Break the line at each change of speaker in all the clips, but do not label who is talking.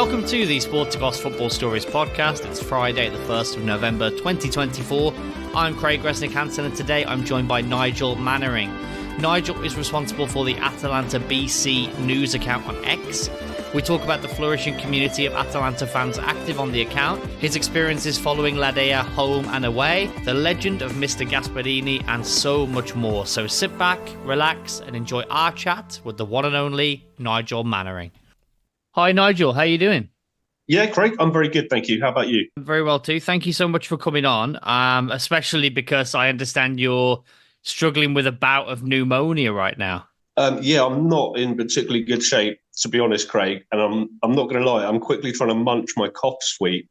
Welcome to the Sporticos Football Stories podcast. It's Friday, the 1st of November 2024. I'm Craig Resnik-Hanson, and today I'm joined by Nigel Mannering. Nigel is responsible for the Atalanta BC news account on X. We talk about the flourishing community of Atalanta fans active on the account, his experiences following La Dea home and away, the legend of Mr. Gasparini, and so much more. So sit back, relax, and enjoy our chat with the one and only Nigel Mannering. Hi, Nigel. How are you doing?
Yeah, Craig, I'm very good, thank you. How about you?
Very well, too. Thank you so much for coming on, especially because I understand you're struggling with a bout of pneumonia right now.
Yeah, I'm not in particularly good shape, to be honest, Craig. And I'm not going to lie, I'm quickly trying to munch my cough sweet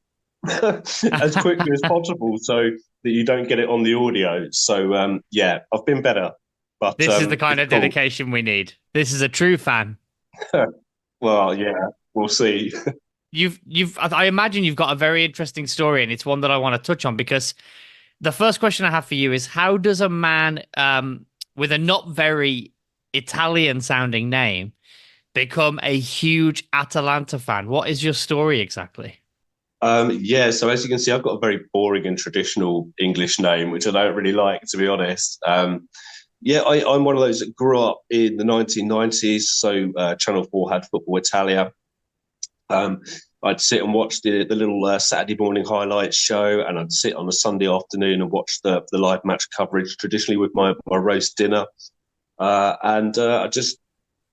as quickly as possible so that you don't get it on the audio. So, yeah, I've been better. But
This is the kind
it's
of
cool.
dedication we need. This is a true fan.
Well, yeah, we'll see.
I imagine you've got a very interesting story, and it's one that I want to touch on because the first question I have for you is, how does a man with a not very Italian sounding name become a huge Atalanta fan? What is your story exactly?
Yeah, so as you can see, I've got a very boring and traditional English name, which I don't really like, to be honest. Yeah, I'm one of those that grew up in the 1990s. So Channel 4 had Football Italia. I'd sit and watch the little Saturday morning highlights show, and I'd sit on a Sunday afternoon and watch the live match coverage, traditionally with my roast dinner. I just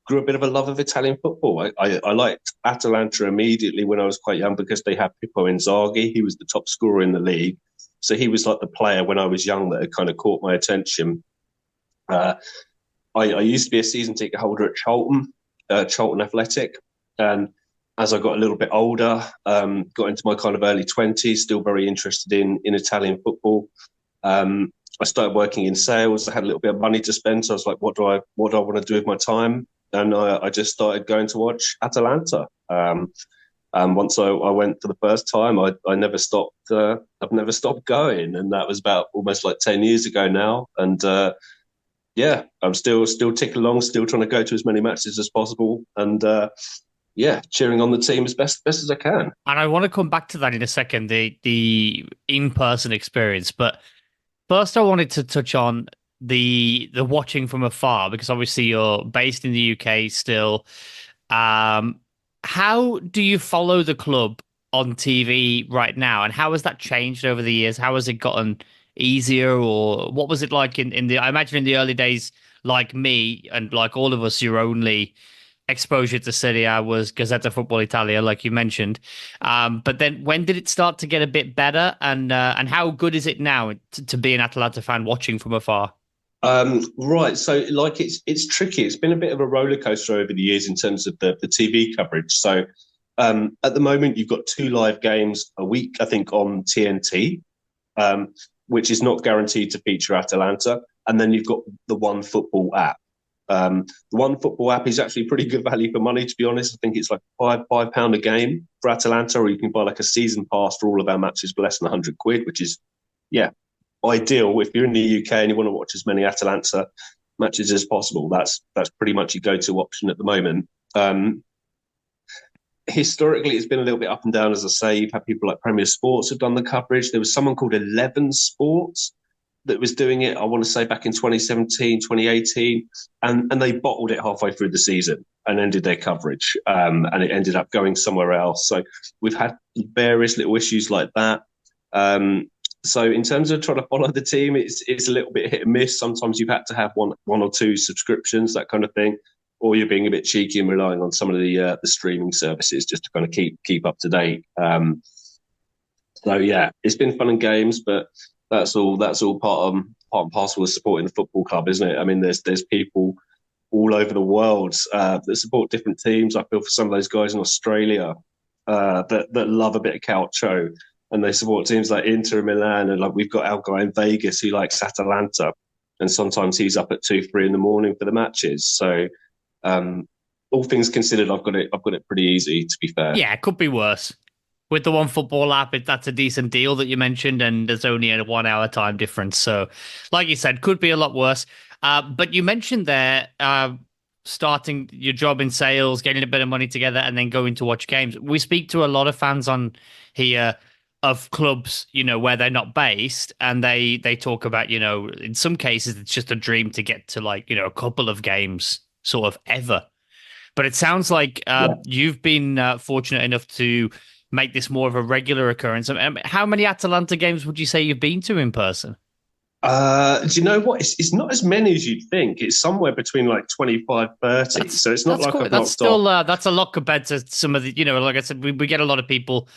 grew a bit of a love of Italian football. I liked Atalanta immediately when I was quite young because they had Pippo Inzaghi. He was the top scorer in the league. So he was like the player when I was young that had kind of caught my attention. I used to be a season ticket holder at Charlton Athletic. And as I got a little bit older, got into my kind of early 20s, still very interested in Italian football. I started working in sales. I had a little bit of money to spend. So I was like, what do I want to do with my time? And I just started going to watch Atalanta. And once I went for the first time, I never stopped. I've never stopped going. And that was about almost like 10 years ago now. And yeah, I'm still ticking along, still trying to go to as many matches as possible, and yeah, cheering on the team as best as I can.
And I want to come back to that in a second, the in-person experience. But first, I wanted to touch on the watching from afar, because obviously you're based in the UK still. How do you follow the club on TV right now, and how has that changed over the years? How has it gotten easier, or what was it like in the? I imagine in the early days, like me and like all of us, your only exposure to Serie A was Gazzetta Football Italia, like you mentioned. But then when did it start to get a bit better, and how good is it now to be an Atalanta fan watching from afar?
Right, so like it's tricky. It's been a bit of a roller coaster over the years in terms of the TV coverage. So at the moment, you've got 2 live games a week, I think, on TNT. Which is not guaranteed to feature Atalanta. And then you've got the One Football app. The One Football app is actually pretty good value for money, to be honest. I think it's like £5 a game for Atalanta, or you can buy like a season pass for all of our matches for less than £100, which is, yeah, ideal. If you're in the UK and you want to watch as many Atalanta matches as possible, that's pretty much your go-to option at the moment. Historically, it's been a little bit up and down, as I say. You've had people like Premier Sports have done the coverage. There was someone called 11 Sports that was doing it, I want to say, back in 2017, 2018, and they bottled it halfway through the season and ended their coverage, and it ended up going somewhere else. So we've had various little issues like that. So in terms of trying to follow the team, it's a little bit hit and miss. Sometimes you've had to have one or two subscriptions, that kind of thing, or you're being a bit cheeky and relying on some of the streaming services just to kind of keep up to date. So yeah, it's been fun and games, but that's all part and parcel of supporting the football club, isn't it? I mean, there's people all over the world that support different teams. I feel for some of those guys in Australia that love a bit of calcio, and they support teams like Inter Milan, and like we've got our guy in Vegas who likes Atalanta, and sometimes he's up at 2-3 in the morning for the matches. So all things considered, I've got it pretty easy, to be fair.
Yeah, it could be worse. With the One Football app, that's a decent deal that you mentioned, and there's only a 1 hour time difference. So, like you said, could be a lot worse. But you mentioned there starting your job in sales, getting a bit of money together, and then going to watch games. We speak to a lot of fans on here of clubs, where they're not based, and they talk about, in some cases it's just a dream to get to like, a couple of games sort of ever. But it sounds like
Yeah.
you've been fortunate enough to make this more of a regular occurrence. How many Atalanta games would you say you've been to in person?
Do you know what? It's not as many as you'd think. It's somewhere between like 25, 30.
That's
So it's not
that's
like
cool.
I've
That's
knocked off.
still that's a lot compared to some of the, like I said, we get a lot of people,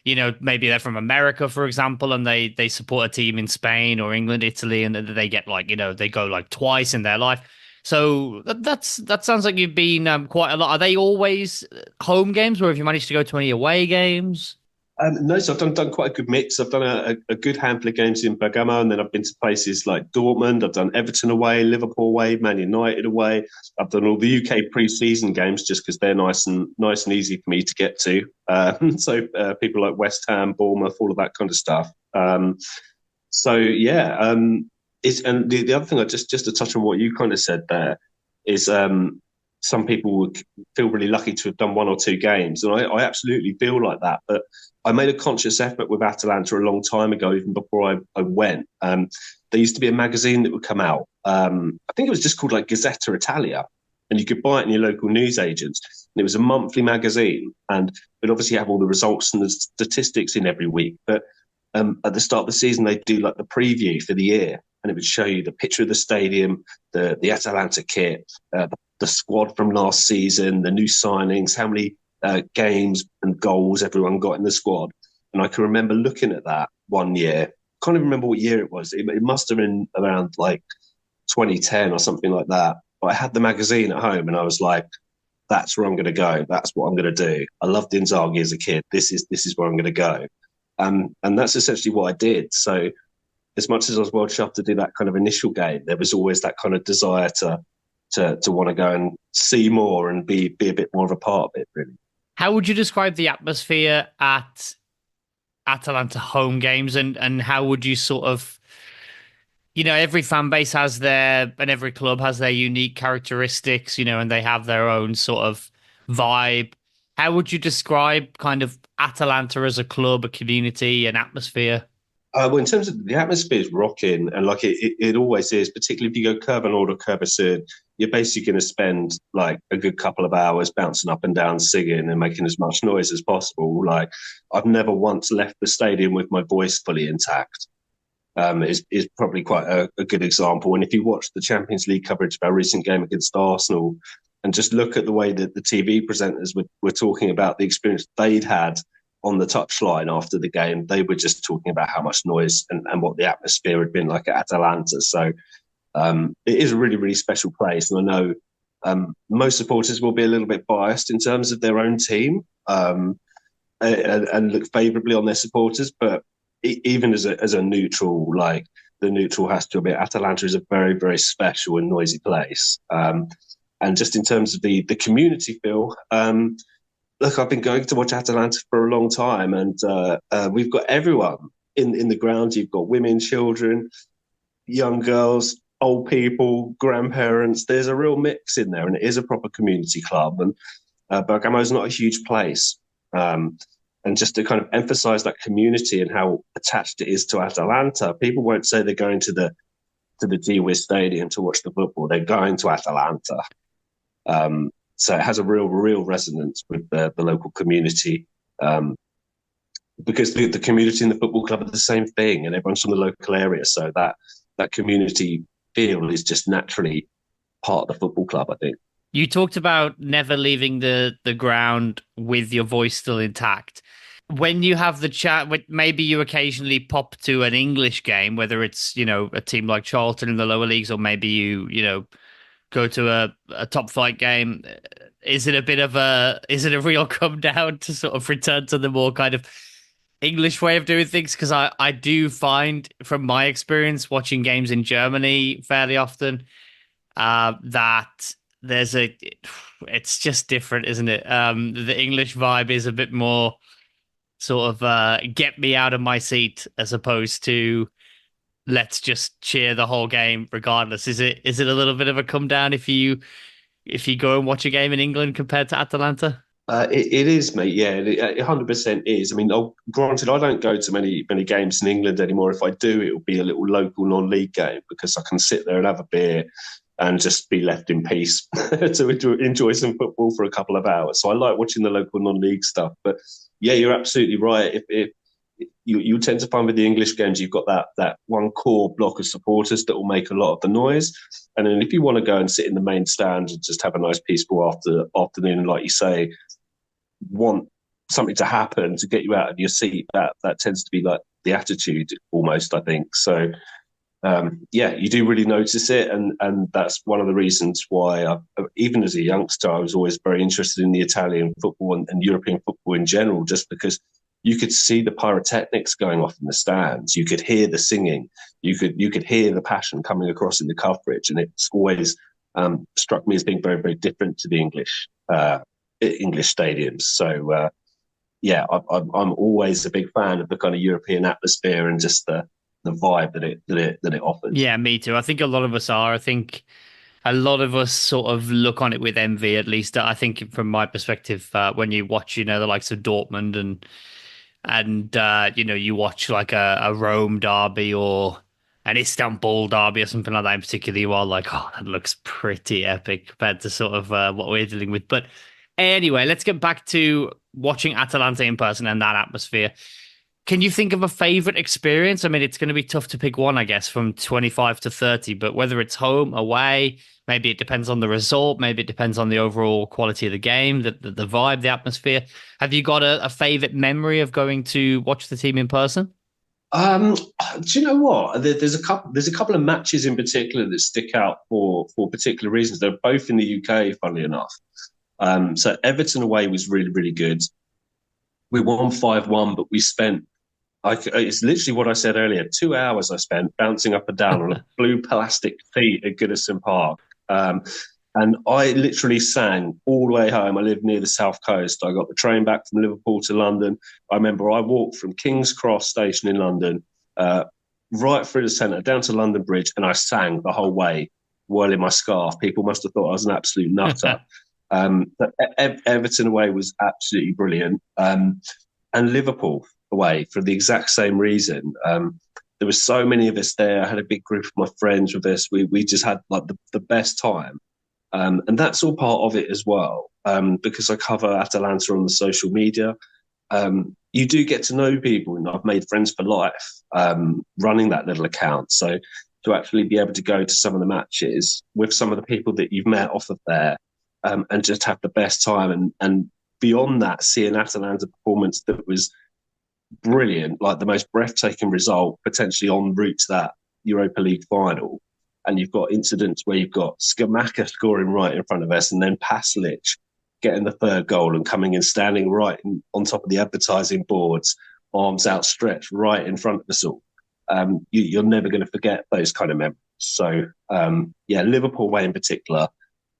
maybe they're from America, for example, and they support a team in Spain or England, Italy, and they get like, they go like twice in their life. So that sounds like you've been quite a lot. Are they always home games, or have you managed to go to any away games?
No, so I've done quite a good mix. I've done a good handful of games in Bergamo, and then I've been to places like Dortmund. I've done Everton away, Liverpool away, Man United away. I've done all the UK pre-season games just because they're nice and easy for me to get to. So people like West Ham, Bournemouth, all of that kind of stuff. So yeah, it's and the other thing I just to touch on what you kind of said there is some people would feel really lucky to have done one or two games, and I absolutely feel like that. But I made a conscious effort with Atalanta a long time ago, even before I went. There used to be a magazine that would come out. I think it was just called like Gazzetta Italia, and you could buy it in your local newsagents. And it was a monthly magazine, and it obviously have all the results and the statistics in every week. But at the start of the season, they'd do like the preview for the year, and it would show you the picture of the stadium, the Atalanta kit, the squad from last season, the new signings, how many games and goals everyone got in the squad. And I can remember looking at that one year. Can't even remember what year it was. It must have been around like 2010 or something like that. But I had the magazine at home, and I was like, "That's where I'm going to go. That's what I'm going to do." I loved Inzaghi as a kid. This is where I'm going to go. And that's essentially what I did. So as much as I was well chuffed to do that kind of initial game, there was always that kind of desire to want to go and see more and be a bit more of a part of it, really.
How would you describe the atmosphere at Atalanta home games, and how would you sort of, every fan base has their, and every club has their unique characteristics, and they have their own sort of vibe. How would you describe kind of Atalanta as a club, a community, an atmosphere?
Well, in terms of the atmosphere is rocking, and like it always is, particularly if you go Curva Nord or Curva Sud, you're basically going to spend like a good couple of hours bouncing up and down, singing and making as much noise as possible. Like I've never once left the stadium with my voice fully intact. Is probably quite a good example. And if you watch the Champions League coverage of our recent game against Arsenal, and just look at the way that the TV presenters were talking about the experience they'd had on the touchline after the game, they were just talking about how much noise and what the atmosphere had been like at Atalanta. So it is a really, really special place. And I know most supporters will be a little bit biased in terms of their own team and look favourably on their supporters. But even as a neutral, like the neutral has to admit, Atalanta is a very, very special and noisy place. And just in terms of the community feel, look, I've been going to watch Atalanta for a long time, and we've got everyone in the ground. You've got women, children, young girls, old people, grandparents. There's a real mix in there, and it is a proper community club. And Bergamo is not a huge place. And just to kind of emphasize that community and how attached it is to Atalanta, people won't say they're going to the G-Wiz Stadium to watch the football. They're going to Atalanta. So it has a real resonance with the local community, because the community and the football club are the same thing, and everyone's from the local area. So that community feel is just naturally part of the football club, I think.
You talked about never leaving the ground with your voice still intact. When you have the chat, maybe you occasionally pop to an English game, whether it's, a team like Charlton in the lower leagues, or maybe you go to a top flight game. Is it a real come down to sort of return to the more kind of English way of doing things? Because I do find from my experience watching games in Germany fairly often, that it's just different, isn't it? The English vibe is a bit more sort of get me out of my seat, as opposed to let's just cheer the whole game regardless. Is it a little bit of a come down if you if you go and watch a game in England compared to Atalanta?
It is, mate. Yeah, it 100% is. I mean, granted, I don't go to many games in England anymore. If I do, it will be a little local non-league game because I can sit there and have a beer and just be left in peace to enjoy some football for a couple of hours. So I like watching the local non-league stuff. But yeah, you're absolutely right. If you tend to find with the English games, you've got that one core block of supporters that will make a lot of the noise. And then if you want to go and sit in the main stand and just have a nice peaceful afternoon, like you say, want something to happen to get you out of your seat, that tends to be like the attitude almost, I think. So yeah, you do really notice it, and that's one of the reasons why even as a youngster I was always very interested in the Italian football and European football in general, just because you could see the pyrotechnics going off in the stands, you could hear the singing, you could hear the passion coming across in the coverage, and it's always struck me as being very, very different to the English stadiums. So yeah, I'm always a big fan of the kind of European atmosphere and just the vibe that it offers.
Yeah, me too. I think a lot of us are. I think a lot of us sort of look on it with envy, at least. I think from my perspective, when you watch, the likes of Dortmund and you watch like a Rome derby or an Istanbul derby or something like that in particular, you are like, oh, that looks pretty epic compared to sort of what we're dealing with. But anyway, let's get back to watching Atalanta in person and that atmosphere. Can you think of a favorite experience? I mean, it's going to be tough to pick one, I guess, from 25 to 30, but whether it's home, away, maybe it depends on the result, maybe it depends on the overall quality of the game, the vibe, the atmosphere. Have you got a favorite memory of going to watch the team in person?
Um, do you know what? There's a couple of matches in particular that stick out for particular reasons. They're both in the UK, funnily enough. So Everton away was really, really good. We won 5-1, but we spent it's literally what I said earlier. 2 hours I spent bouncing up and down on a blue plastic seat at Goodison Park. And I literally sang all the way home. I live near the South Coast. I got the train back from Liverpool to London. I remember I walked from King's Cross station in London, right through the centre, down to London Bridge, and I sang the whole way, whirling my scarf. People must have thought I was an absolute nutter. But Everton away was absolutely brilliant. And Liverpool away for the exact same reason. There were so many of us there. I had a big group of my friends with us. We just had like the best time. And that's all part of it as well. Because I cover Atalanta on the social media. You do get to know people, and I've made friends for life running that little account. So to actually be able to go to some of the matches with some of the people that you've met off of there, and just have the best time, and beyond that, see an Atalanta performance that was brilliant, like the most breathtaking result potentially en route to that Europa League final. And you've got incidents where you've got Skamaka scoring right in front of us, and then Paslic getting the third goal and coming and standing right on top of the advertising boards, arms outstretched right in front of us all. You're never going to forget those kind of memories. So yeah, Liverpool way in particular,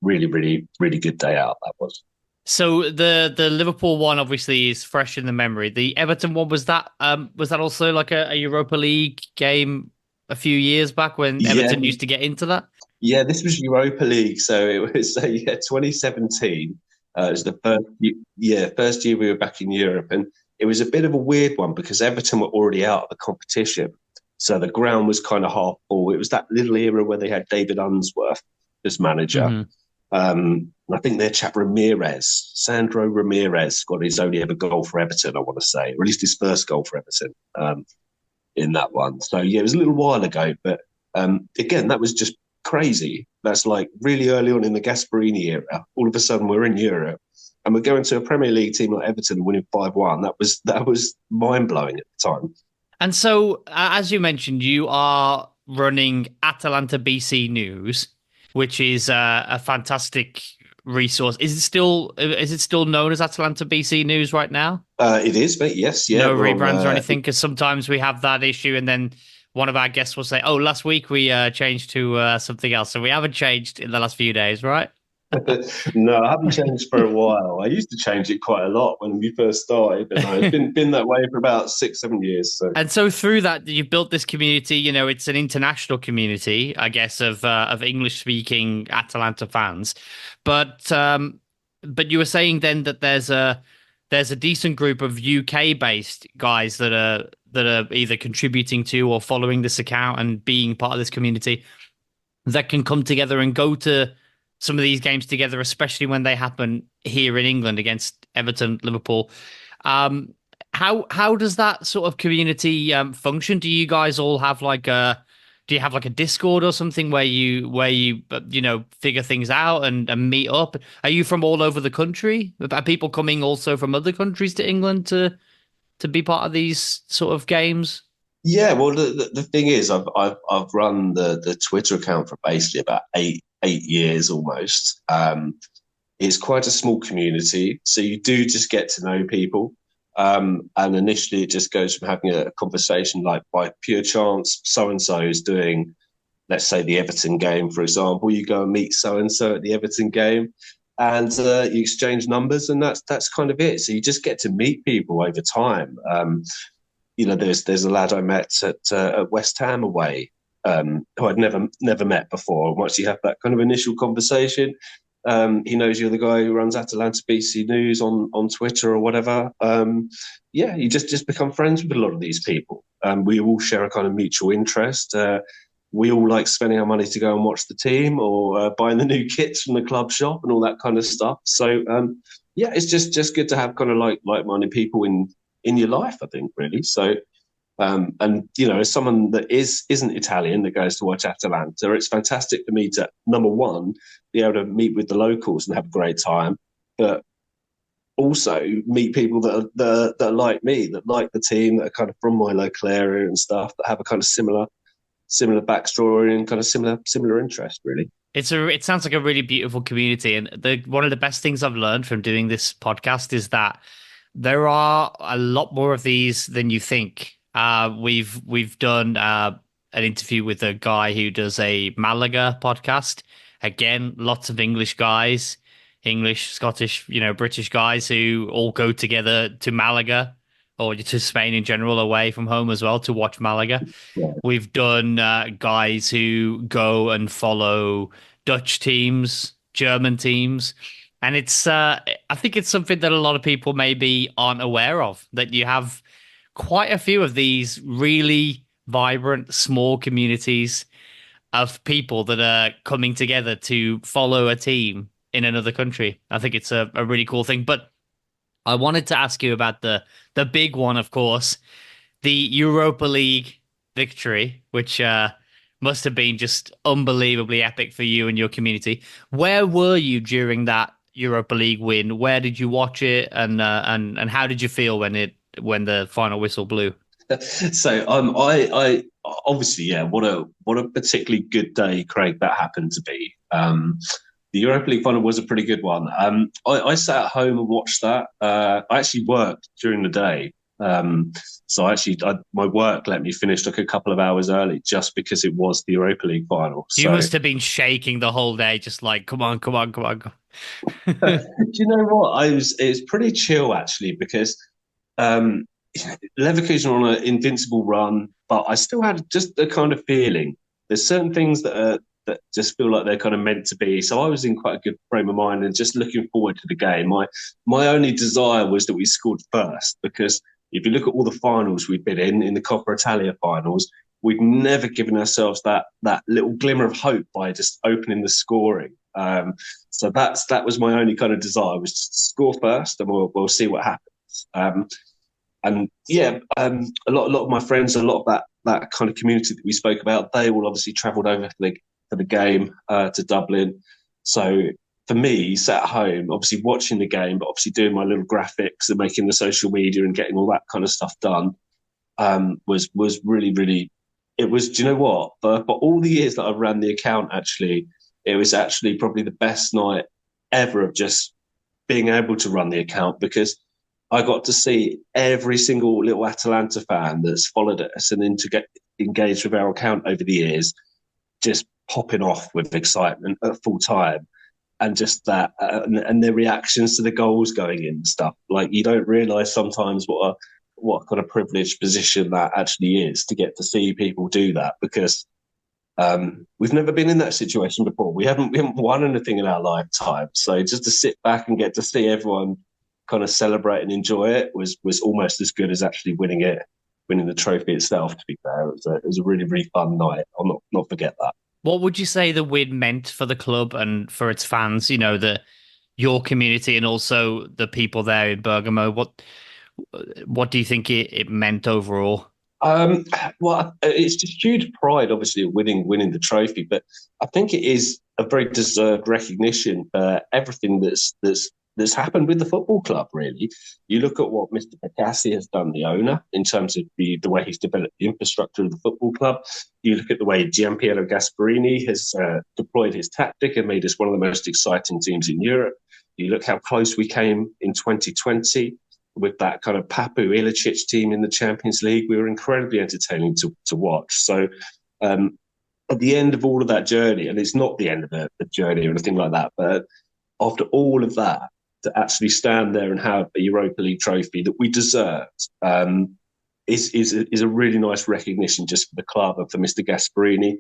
really, really, really good day out that was.
So the Liverpool one obviously is fresh in the memory. The Everton one, was that also like a Europa League game a few years back when
Yeah,
Everton used to get into that?
yeah, this was Europa League, so it was yeah 2017. It was the first year we were back in Europe, and it was a bit of a weird one because Everton were already out of the competition, so the ground was kind of half full. It was that little era where they had David Unsworth as manager.
Mm-hmm.
I think their chap Sandro Ramirez, got his only ever goal for Everton, I want to say, or at least his first goal for Everton in that one. So yeah, it was a little while ago, but again, that was just crazy. That's like really early on in the Gasperini era. All of a sudden, we're in Europe and we're going to a Premier League team like Everton winning 5-1. That was mind blowing at the time.
And so, as you mentioned, you are running Atalanta BC News, which is a fantastic resource. Is it still known as Atalanta BC News right now?
It is, but yes, yeah.
No rebrands or anything, because sometimes we have that issue, and then one of our guests will say, "Oh, last week we changed to something else." So we haven't changed in the last few days, right?
No, I haven't changed for a while. I used to change it quite a lot when we first started, but no, it's been that way for about 6, 7 years. So
And so through that, you've built this community. You know, it's an international community, I guess, of English speaking Atalanta fans. But you were saying then that there's a decent group of UK based guys that are either contributing to or following this account and being part of this community that can come together and go to some of these games together, especially when they happen here in England against Everton, Liverpool. Um, how does that sort of community function? Do you guys all have do you have like a Discord or something where you figure things out and meet up? Are you from all over the country? Are people coming also from other countries to England to be part of these sort of games?
yeah, well, the thing is, I've run the Twitter account for basically about eight years almost. It's quite a small community, so you do just get to know people. And initially, it just goes from having a conversation like by pure chance, so and so is doing, let's say, the Everton game, for example. You go and meet so and so at the Everton game, and you exchange numbers, and that's kind of it. So you just get to meet people over time. There's a lad I met at West Ham away, who I'd never met before. Once you have that kind of initial conversation, he knows you're the guy who runs Atalanta BC News on Twitter or whatever. Yeah, you just become friends with a lot of these people. We all share a kind of mutual interest. We all like spending our money to go and watch the team or buying the new kits from the club shop and all that kind of stuff. So yeah, it's just good to have kind of like-minded people in your life, I think, really. So and as someone that isn't Italian that goes to watch Atalanta, it's fantastic for me to, number one, be able to meet with the locals and have a great time, but also meet people that are like me, that like the team, that are kind of from my local area and stuff, that have a kind of similar backstory and kind of similar interest, really.
It sounds like a really beautiful community, and one of the best things I've learned from doing this podcast is that there are a lot more of these than you think. We've done an interview with a guy who does a Malaga podcast. Again, lots of English guys, English, Scottish, British guys who all go together to Malaga or to Spain in general, away from home as well, to watch Malaga.
Yeah.
We've done guys who go and follow Dutch teams, German teams. And I think it's something that a lot of people maybe aren't aware of, that you have quite a few of these really vibrant, small communities of people that are coming together to follow a team in another country. I think it's a really cool thing. But I wanted to ask you about the big one, of course, the Europa League victory, which must have been just unbelievably epic for you and your community. Where were you during that Europa League win? Where did you watch it, and how did you feel when the final whistle blew?
So I obviously, yeah, what a particularly good day, Craig, that happened to be. The Europa League final was a pretty good one. I sat at home and watched that. I actually worked during the day. So my work let me finish like a couple of hours early just because it was the Europa League final.
You must have been shaking the whole day, just like, come on, come on, come on.
Do you know what? It was pretty chill actually because Leverkusen were on an invincible run, but I still had just a kind of feeling. There's certain things that just feel like they're kind of meant to be. So I was in quite a good frame of mind and just looking forward to the game. My only desire was that we scored first, because if you look at all the finals we've been in the Coppa Italia finals, we've never given ourselves that little glimmer of hope by just opening the scoring. So that was my only kind of desire, was to score first, and we'll see what happens. And yeah, a lot of my friends, a lot of that kind of community that we spoke about, they all obviously travelled over for the game to Dublin. So for me, sat at home, obviously watching the game, but obviously doing my little graphics and making the social media and getting all that kind of stuff done, was really, really. It was. Do you know what? For all the years that I ran the account, actually, it was actually probably the best night ever of just being able to run the account, because I got to see every single little Atalanta fan that's followed us and to get engaged with our account over the years just popping off with excitement at full time. and just that, and their reactions to the goals going in and stuff. Like you don't realise sometimes what kind of privileged position that actually is to get to see people do that because we've never been in that situation before. We haven't won anything in our lifetime. So just to sit back and get to see everyone kind of celebrate and enjoy it was almost as good as actually winning the trophy itself. To be fair, it was a really really fun night. I'll not forget that.
What would you say the win meant for the club and for its fans? You know, your community and also the people there in Bergamo. What do you think it meant overall?
Um, well, it's just huge pride, obviously, of winning the trophy, but I think it is a very deserved recognition for everything that's happened with the football club. Really, you look at what Mr. Percassi has done, the owner, in terms of the way he's developed the infrastructure of the football club. You look at the way Giampiero Gasparini has deployed his tactic and made us one of the most exciting teams in Europe. You look how close we came in 2020 with that kind of Papu Ilicic team in the Champions League. We were incredibly entertaining to watch. So at the end of all of that journey, and it's not the end of the journey or anything like that, but after all of that, to actually stand there and have a Europa League trophy that we deserved is a really nice recognition just for the club and for Mr. Gasparini,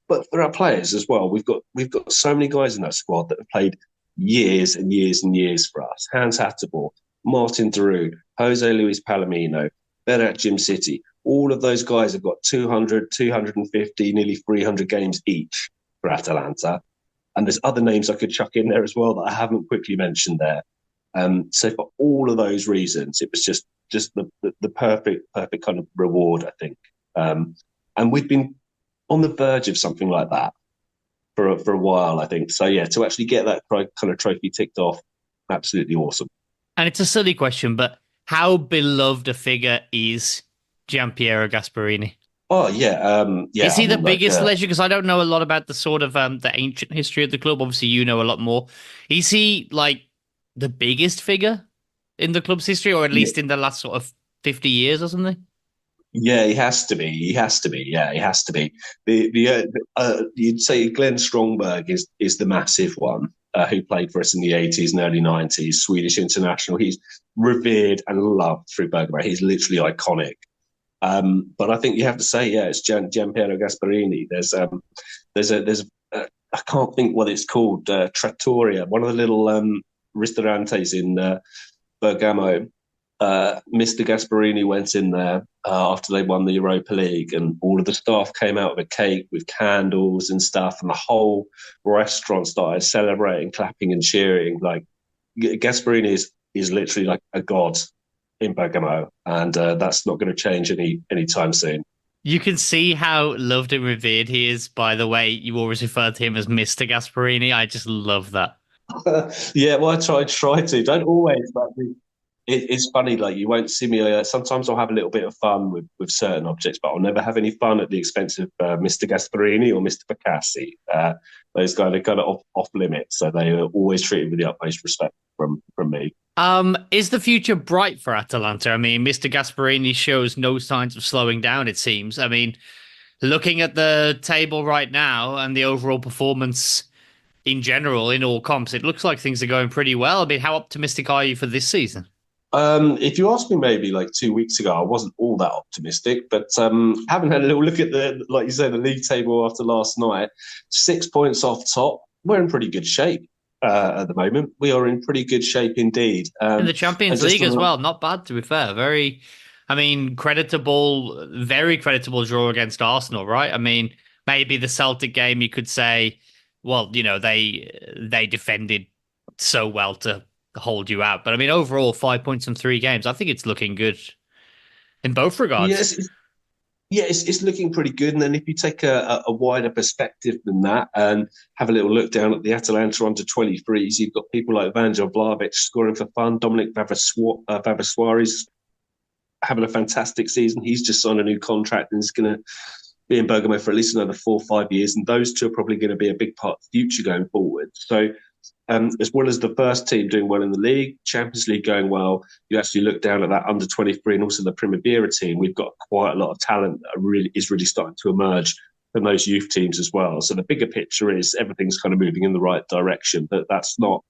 but for our players as well. We've got so many guys in that squad that have played years and years and years for us. Hans Hatterborn, Martin Deroux, Jose Luis Palomino, Berat Jim City. All of those guys have got 200, 250, nearly 300 games each for Atalanta. And there's other names I could chuck in there as well that I haven't quickly mentioned there. So for all of those reasons, it was just the perfect kind of reward, I think. And we've been on the verge of something like that for a while, I think. So yeah, to actually get that kind of trophy ticked off, absolutely awesome.
And it's a silly question, but how beloved a figure is Giampiero Gasparini?
Oh yeah.
Is he the biggest legend? Because I don't know a lot about the sort of the ancient history of the club. Obviously, you know a lot more. Is he like the biggest figure in the club's history, or at least in the last sort of 50 years or something?
Yeah, he has to be. He has to be. Yeah, he has to be. You'd say Glenn Strongberg is the massive one who played for us in the 80s and early 90s, Swedish international. He's revered and loved through Bergamo. He's literally iconic. But I think you have to say, yeah, it's Giampiero Gasparini. There's I can't think what it's called. Trattoria, one of the little ristorantes in Bergamo. Mr. Gasparini went in there after they won the Europa League, and all of the staff came out with a cake with candles and stuff, and the whole restaurant started celebrating, clapping, and cheering. Like Gasparini is literally like a god in Bergamo, and that's not going to change anytime soon.
You can see how loved and revered he is by the way you always refer to him as Mr. Gasparini. I just love that.
Yeah, well, I try to. Don't always, but it's funny. Like you won't see me. Sometimes I'll have a little bit of fun with certain objects, but I'll never have any fun at the expense of Mr. Gasparini or Mr. Percassi. Those guys are kind of off limits, so they are always treated with the utmost respect from me.
Is the future bright for Atalanta? I mean, Mr. Gasparini shows no signs of slowing down, it seems. I mean, looking at the table right now and the overall performance in general in all comps, it looks like things are going pretty well. I mean, how optimistic are you for this season?
If you asked me maybe like 2 weeks ago, I wasn't all that optimistic, but having had a little look at like you say, the league table after last night, 6 points off top, we're in pretty good shape at the moment. We are in pretty good shape indeed.
In the Champions League as well, not bad to be fair. Very creditable draw against Arsenal, right? I mean, maybe the Celtic game you could say, well, you know, they defended so well to hold you out. But I mean, overall, 5 points from 3 games. I think it's looking good in both regards.
Yes, it's looking pretty good. And then if you take a wider perspective than that and have a little look down at the Atalanta under 23s, you've got people like Vanjo Vlahovic scoring for fun. Dominic Vavassuari's having a fantastic season. He's just signed a new contract and is going to be in Bergamo for at least another 4 or 5 years. And those two are probably going to be a big part of the future going forward. So as well as the first team doing well in the league, Champions League going well, you actually look down at that under 23 and also the Primavera team. We've got quite a lot of talent that is really starting to emerge than those youth teams as well. So the bigger picture is everything's kind of moving in the right direction. But that's not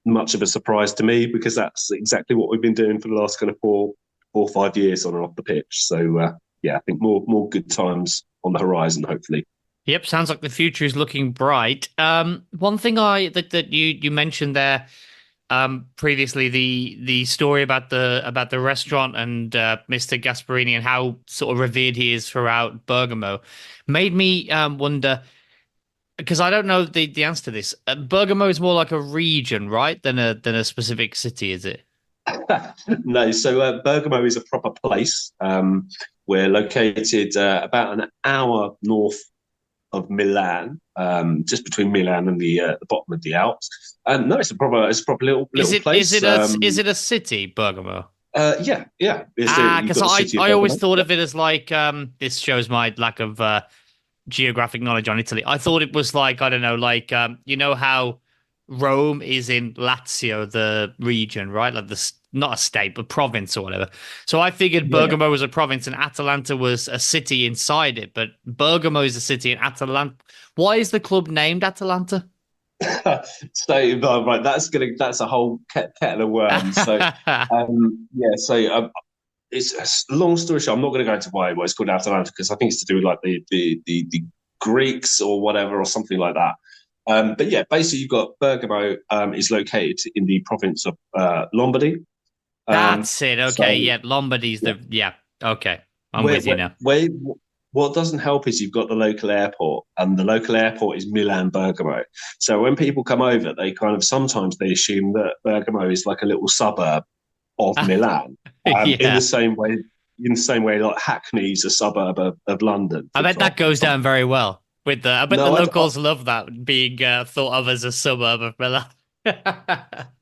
much of a surprise to me because that's exactly what we've been doing for the last kind of 4 or 5 years on and off the pitch. So I think more good times on the horizon, hopefully.
Yep, sounds like the future is looking bright. One thing that you mentioned there previously, the story about the restaurant and Mr. Gasparini and how sort of revered he is throughout Bergamo made me wonder, because I don't know the answer to this. Bergamo is more like a region, right, than a specific city, is it?
No, so Bergamo is a proper place. We're located about an hour north of Milan, just between Milan and the bottom of the Alps. And no, it's a proper little place.
Is it a city, Bergamo?
Yeah. You've
Because
got the city of
I always
Bergamo.
thought of it as like this shows my lack of geographic knowledge on Italy. I thought it was like, I don't know, like you know how Rome is in Lazio, the region, right? Like not a state, but province or whatever. So I figured
Yeah.
Bergamo was a province and Atalanta was a city inside it, but Bergamo is a city and Atalanta. Why is the club named Atalanta?
That's a whole kettle of worms. It's a long story short. I'm not going to go into why it's called Atalanta because I think it's to do with like the Greeks or whatever or something like that. But yeah, basically you've got Bergamo is located in the province of Lombardy.
That's it.
So
Okay, yeah, Lombardy's
yeah,
yeah. Okay, I'm
where,
with you
where,
now.
where, what doesn't help is you've got the local airport, and the local airport is Milan Bergamo. So when people come over, they kind of sometimes they assume that Bergamo is like a little suburb of Milan, in the
Yeah.
same way. In the same way, like Hackney's a suburb of London,
I
for
bet that
example.
goes down very well with the. I bet the
No,
locals love that being thought of as a suburb of Milan.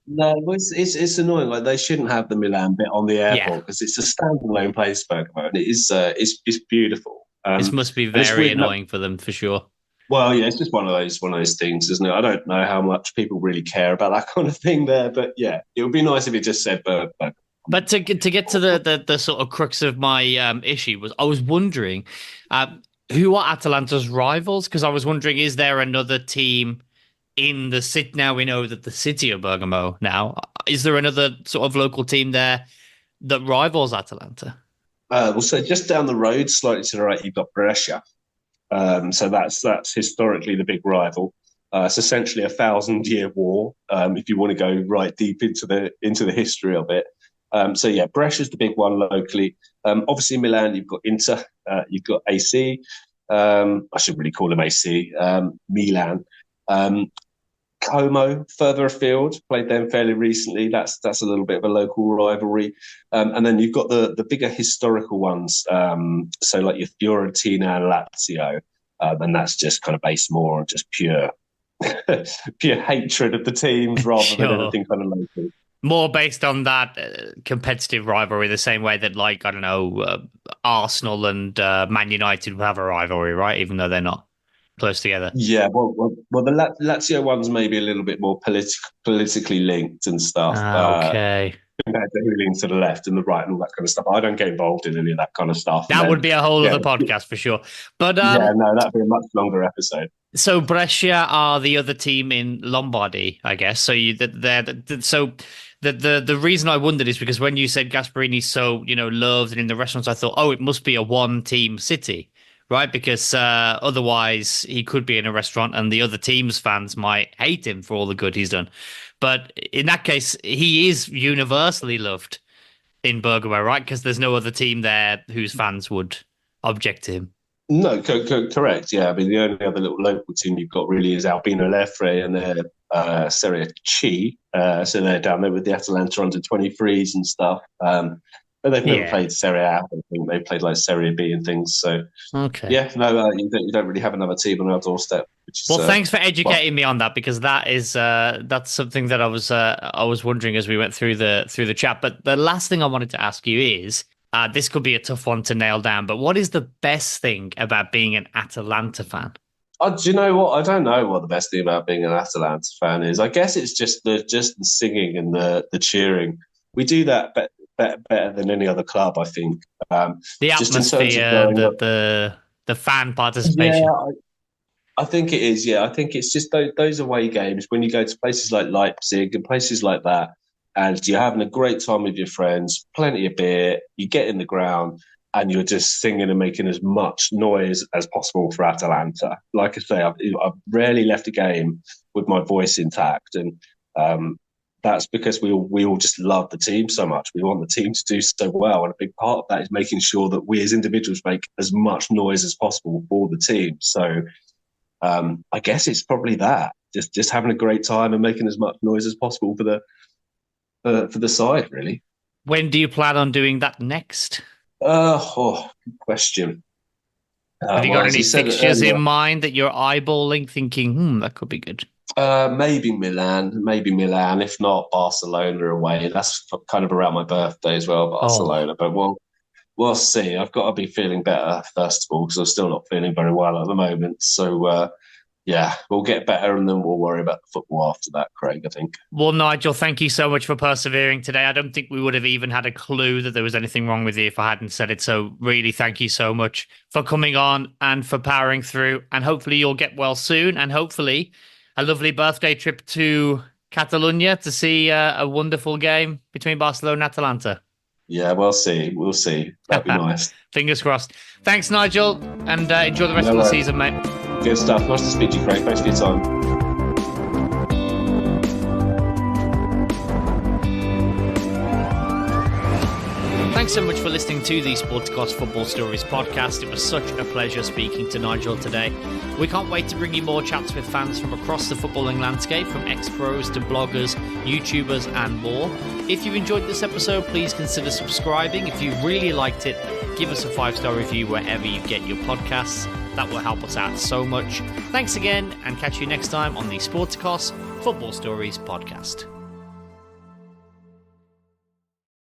no, it's annoying. Like they shouldn't have the Milan bit on the
Yeah,
airport because it's a standalone place, Bergamo, and it is it's beautiful.
this must be
And it's
very
weird. No,
annoying for them for sure.
well, yeah, it's just one of those things, isn't it? I don't know how much people really care about that kind of thing there, but yeah, it would be nice if it just said Bergamo.
But to get to the sort of crux of my issue was I was wondering who are Atalanta's rivals? Because I was wondering, is there another team in the city? Now we know that the city of Bergamo now. Is there another sort of local team there that rivals Atalanta?
So just down the road, slightly to the right, you've got Brescia. So that's historically the big rival. It's essentially a 1,000-year war. If you want to go right deep into the history of it. So yeah, Brescia's the big one locally. Obviously Milan, you've got Inter, you've got AC. I should really call them AC. Milan. Como further afield, played them fairly recently. That's a little bit of a local rivalry, and then you've got the bigger historical ones. So like your Fiorentina and Lazio, and that's just kind of based more on just pure pure hatred of the teams rather than
Sure.
anything kind of local.
More based on that competitive rivalry, the same way that, like, I don't know, Arsenal and Man United would have a rivalry, right? Even though they're not close together.
Yeah, well, the Lazio one's maybe a little bit more politically linked and stuff.
Okay.
Compared to who leans to the left and the right and all that kind of stuff. I don't get involved in any of that kind of stuff. And
That would
then,
be a whole
yeah,
other podcast for sure. But
yeah, no, that'd be a much longer episode.
so Brescia are the other team in Lombardy, I guess. So so the reason I wondered is because when you said Gasparini's so, loved and in the restaurants, I thought, oh, it must be a one team city, right? Because otherwise he could be in a restaurant and the other team's fans might hate him for all the good he's done. But in that case, he is universally loved in Bergamo, right? Because there's no other team there whose fans would object to him.
No, correct. Yeah, I mean the only other little local team you've got really is Albino Lefre and their Serie C. So they're down there with the Atalanta under 23s and stuff. But they've never
Yeah.
played Serie A. I think they played like Serie B and things. So
Okay.
yeah, no, you don't really have another team on our doorstep, which is
Well, thanks for
well,
educating me on that because that's something that I was wondering as we went through the chat. But the last thing I wanted to ask you is this could be a tough one to nail down. But what is the best thing about being an Atalanta fan?
Do you know what? I don't know what the best thing about being an Atalanta fan is. I guess it's just the singing and the cheering. We do that better than any other club, I think.
The
Just in terms of
atmosphere,
going up.
the fan
Yeah,
participation.
I think it is. Yeah, I think it's just those away games when you go to places like Leipzig and places like that, and you're having a great time with your friends, plenty of beer, you get in the ground, and you're just singing and making as much noise as possible for Atalanta. Like I say, I've rarely left a game with my voice intact, and um, that's because we all just love the team so much. We want the team to do so well, and a big part of that is making sure that we as individuals make as much noise as possible for the team. So I guess it's probably that just having a great time and making as much noise as possible for the side, really.
When do you plan on doing that next?
Good question.
Have you
Well,
got
as
any
you said
fixtures
earlier,
in mind that you're eyeballing, thinking, that could be good?
maybe Milan. If not, Barcelona away. That's kind of around my birthday as well,
Oh,
Barcelona. But we'll see. I've got to be feeling better first of all because I'm still not feeling very well at the moment. So yeah, we'll get better and then we'll worry about the football after that, Craig, I think.
well, Nigel, thank you so much for persevering today. I don't think we would have even had a clue that there was anything wrong with you if I hadn't said it. So, really, thank you so much for coming on and for powering through. And hopefully, you'll get well soon. And hopefully, a lovely birthday trip to Catalonia to see a wonderful game between Barcelona and Atalanta.
Yeah, we'll see. We'll see. That'd be nice.
Fingers crossed. Thanks, Nigel, and enjoy the rest
No
of the
worries.
season, mate.
Good stuff. Nice to speak to you, Craig. Thanks for your time.
Thanks so much for listening to the Sporticos Football Stories podcast. It was such a pleasure speaking to Nigel today. We can't wait to bring you more chats with fans from across the footballing landscape, from ex-pros to bloggers, YouTubers and more. If you enjoyed this episode, please consider subscribing. If you really liked it, give us a 5-star review wherever you get your podcasts. That will help us out so much. Thanks again, and catch you next time on the Sporticos Football Stories podcast.